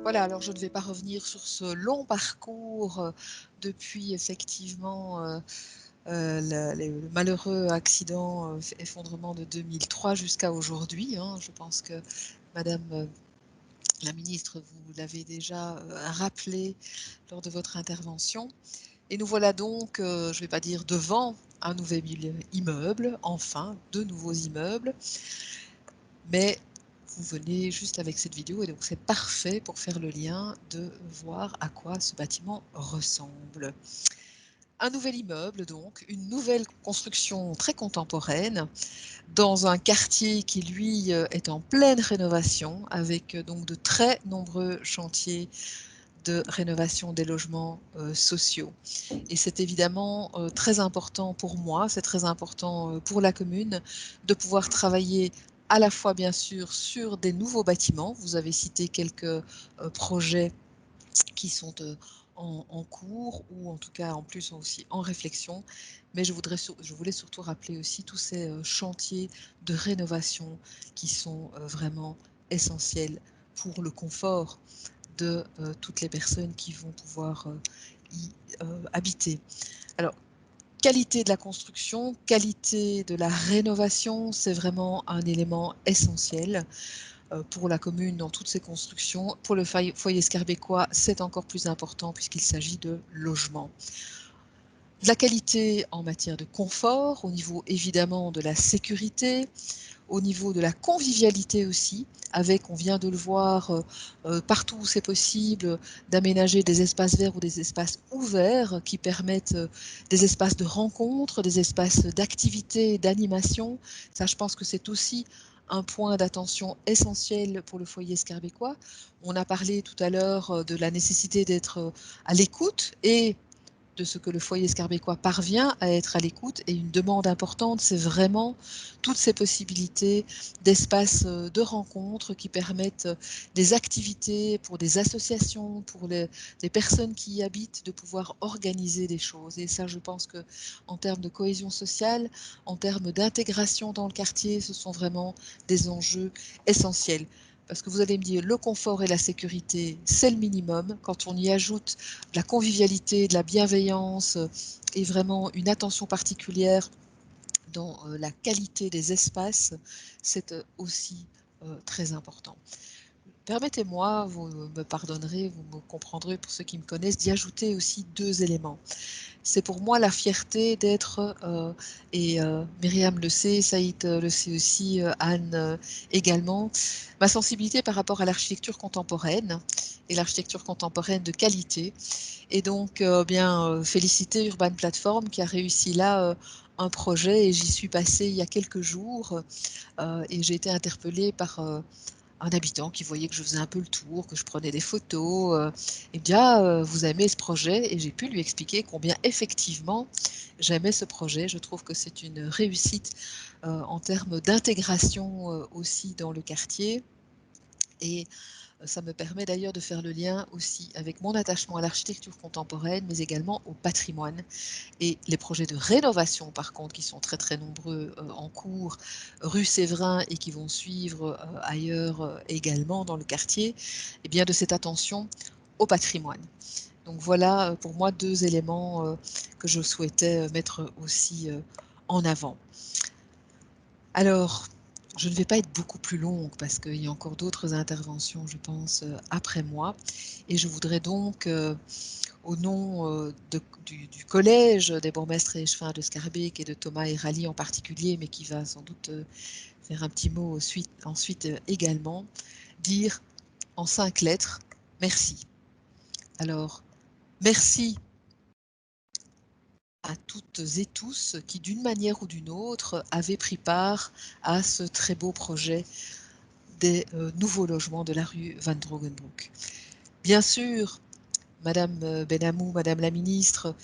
Voilà, alors je ne vais pas revenir sur ce long parcours, depuis effectivement, le malheureux accident, effondrement de 2003 jusqu'à aujourd'hui, hein. Je pense que madame, la ministre, vous l'avez déjà, rappelé lors de votre intervention et nous voilà donc, je ne vais pas dire devant un nouvel immeuble, enfin, 2 nouveaux immeubles, mais vous venez juste avec cette vidéo et donc c'est parfait pour faire le lien de voir à quoi ce bâtiment ressemble. Un nouvel immeuble donc, une nouvelle construction très contemporaine dans un quartier qui lui, est en pleine rénovation avec, donc de très nombreux chantiers de rénovation des logements, sociaux et c'est évidemment, très important pour moi, c'est très important, pour la commune de pouvoir travailler à la fois bien sûr sur des nouveaux bâtiments. Vous avez cité quelques, projets qui sont, en cours ou en tout cas en plus aussi en réflexion. Mais je voulais surtout rappeler aussi tous ces, chantiers de rénovation qui sont, vraiment essentiels pour le confort de, toutes les personnes qui vont pouvoir, y, habiter. Alors, qualité de la construction, qualité de la rénovation, c'est vraiment un élément essentiel, pour la commune dans toutes ses constructions. Pour le foyer scarbécois, c'est encore plus important puisqu'il s'agit de logement. De la qualité en matière de confort, au niveau évidemment de la sécurité, au niveau de la convivialité aussi, avec, on vient de le voir, partout où c'est possible, d'aménager des espaces verts ou des espaces ouverts qui permettent, des espaces de rencontre, des espaces d'activité, d'animation. Ça, je pense que c'est aussi un point d'attention essentiel pour le foyer scarbécois. On a parlé tout à l'heure, de la nécessité d'être, à l'écoute et de ce que le foyer scarbécois parvient à être à l'écoute et une demande importante, c'est vraiment toutes ces possibilités d'espaces, de rencontres qui permettent, des activités pour des associations, pour les personnes qui y habitent, de pouvoir organiser des choses et ça, je pense que en termes de cohésion sociale, en termes d'intégration dans le quartier, ce sont vraiment des enjeux essentiels. Parce que vous allez me dire, le confort et la sécurité, c'est le minimum. Quand on y ajoute de la convivialité, de la bienveillance et vraiment une attention particulière dans, la qualité des espaces, c'est, aussi, très important. Permettez-moi, vous me pardonnerez, vous me comprendrez pour ceux qui me connaissent, d'y ajouter aussi 2 éléments. C'est pour moi la fierté d'être, et Myriam le sait, Saïd, le sait aussi, Anne, également, ma sensibilité par rapport à l'architecture contemporaine et l'architecture contemporaine de qualité et donc bien, féliciter Urban Platform qui a réussi là, un projet et j'y suis passée il y a quelques jours, et j'ai été interpellée par, un habitant qui voyait que je faisais un peu le tour, que je prenais des photos, et me dit: «Ah, vous aimez ce projet?» et j'ai pu lui expliquer combien effectivement j'aimais ce projet. Je trouve que c'est une réussite, en termes d'intégration, aussi dans le quartier et ça me permet d'ailleurs de faire le lien aussi avec mon attachement à l'architecture contemporaine, mais également au patrimoine et les projets de rénovation par contre qui sont très, très nombreux, en cours, rue Séverin et qui vont suivre, ailleurs, également dans le quartier et bien de cette attention au patrimoine. Donc voilà, pour moi 2 éléments, que je souhaitais, mettre aussi, en avant. Alors, je ne vais pas être beaucoup plus longue parce qu'il y a encore d'autres interventions, je pense, après moi et je voudrais donc, au nom, du collège des bourgmestres et échevins de Scarbeck et de Thomas et Rally en particulier, mais qui va sans doute, faire un petit mot ensuite, également, dire en 5 lettres: «Merci». Alors, merci à toutes et tous qui, d'une manière ou d'une autre, avaient pris part à ce très beau projet des, nouveaux logements de la rue Van Drogenbroek. Bien sûr, madame, Benhamou, madame la ministre,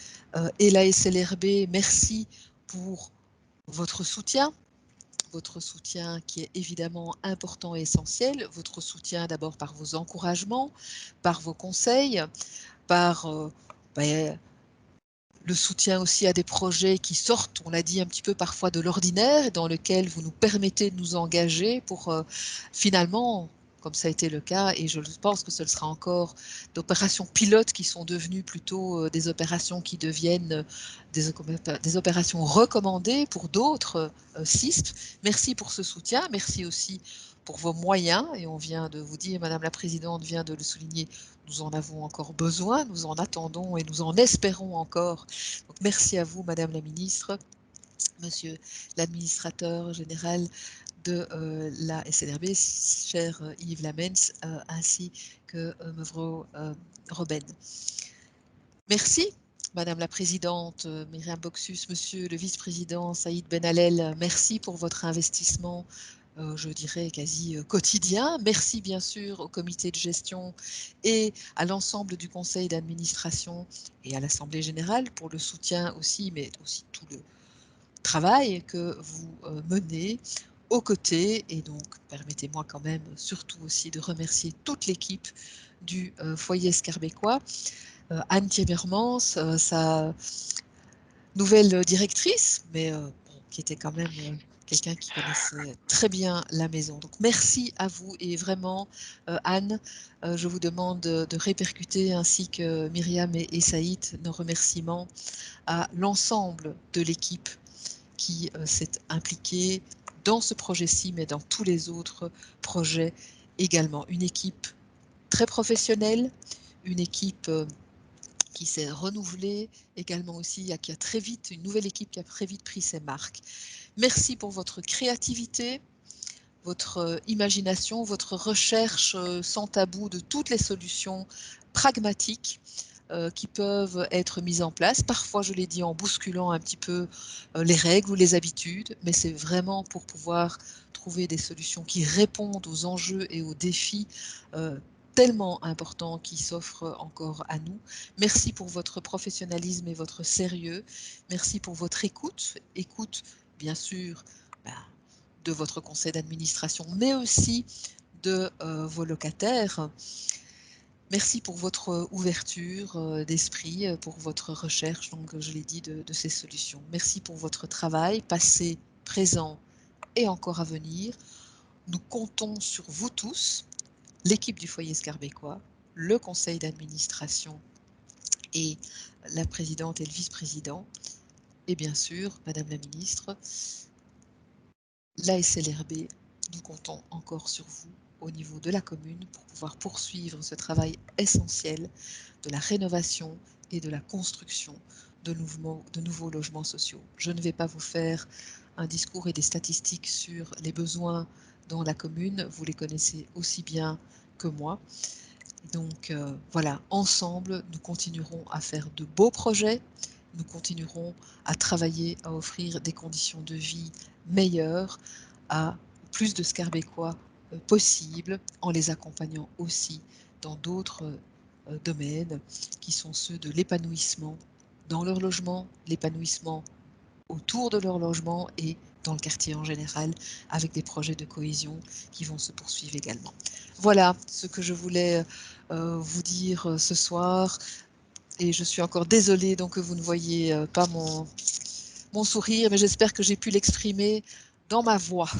et la SLRB, merci pour votre soutien qui est évidemment important et essentiel, votre soutien d'abord par vos encouragements, par vos conseils, par, beh, le soutien aussi à des projets qui sortent, on l'a dit, un petit peu parfois de l'ordinaire, dans lequel vous nous permettez de nous engager pour finalement, comme ça a été le cas, et je pense que ce le sera encore, d'opérations pilotes qui sont devenues plutôt des opérations qui deviennent des opérations recommandées pour d'autres CISP. Merci pour ce soutien, merci aussi pour vos moyens, et on vient de vous dire, Madame la Présidente vient de le souligner, nous en avons encore besoin, nous en attendons et nous en espérons encore. Donc, merci à vous, Madame la Ministre, Monsieur l'Administrateur général de la SNRB, cher Yves Lamens, ainsi que Mevrouw Robben. Merci, Madame la Présidente, Myriam Boxus, Monsieur le Vice-président Saïd Ben Allel, merci pour votre investissement, je dirais quasi quotidien. Merci bien sûr au comité de gestion et à l'ensemble du conseil d'administration et à l'Assemblée générale pour le soutien aussi, mais aussi tout le travail que vous menez aux côtés. Et donc, permettez-moi quand même surtout aussi de remercier toute l'équipe du foyer Scarbecois. Anne Timmermans, sa nouvelle directrice, mais bon, qui était quand même quelqu'un qui connaissait très bien la maison. Donc merci à vous et vraiment, Anne, je vous demande de répercuter ainsi que Myriam et Saïd nos remerciements à l'ensemble de l'équipe qui s'est impliquée dans ce projet-ci, mais dans tous les autres projets également. Une équipe très professionnelle, une équipe qui s'est renouvelée également aussi, qui a très vite, une nouvelle équipe qui a très vite pris ses marques. Merci pour votre créativité, votre imagination, votre recherche sans tabou de toutes les solutions pragmatiques qui peuvent être mises en place. Parfois, je l'ai dit, en bousculant un petit peu les règles ou les habitudes, mais c'est vraiment pour pouvoir trouver des solutions qui répondent aux enjeux et aux défis tellement importants qui s'offrent encore à nous. Merci pour votre professionnalisme et votre sérieux. Merci pour votre écoute. Écoute, bien sûr, de votre conseil d'administration, mais aussi de vos locataires. Merci pour votre ouverture d'esprit, pour votre recherche, donc je l'ai dit, de ces solutions. Merci pour votre travail, passé, présent et encore à venir. Nous comptons sur vous tous, l'équipe du foyer Scarbecois, le conseil d'administration et la présidente et le vice-président, et bien sûr, Madame la Ministre, la SLRB, nous comptons encore sur vous au niveau de la commune pour pouvoir poursuivre ce travail essentiel de la rénovation et de la construction de nouveaux logements sociaux. Je ne vais pas vous faire un discours et des statistiques sur les besoins dans la commune, vous les connaissez aussi bien que moi. Donc voilà, ensemble, nous continuerons à faire de beaux projets, nous continuerons à travailler, à offrir des conditions de vie meilleures à plus de Scarbecois possible, en les accompagnant aussi dans d'autres domaines qui sont ceux de l'épanouissement dans leur logement, l'épanouissement autour de leur logement et dans le quartier en général, avec des projets de cohésion qui vont se poursuivre également. Voilà ce que je voulais vous dire ce soir. Et je suis encore désolée donc que vous ne voyez pas mon sourire, mais j'espère que j'ai pu l'exprimer dans ma voix.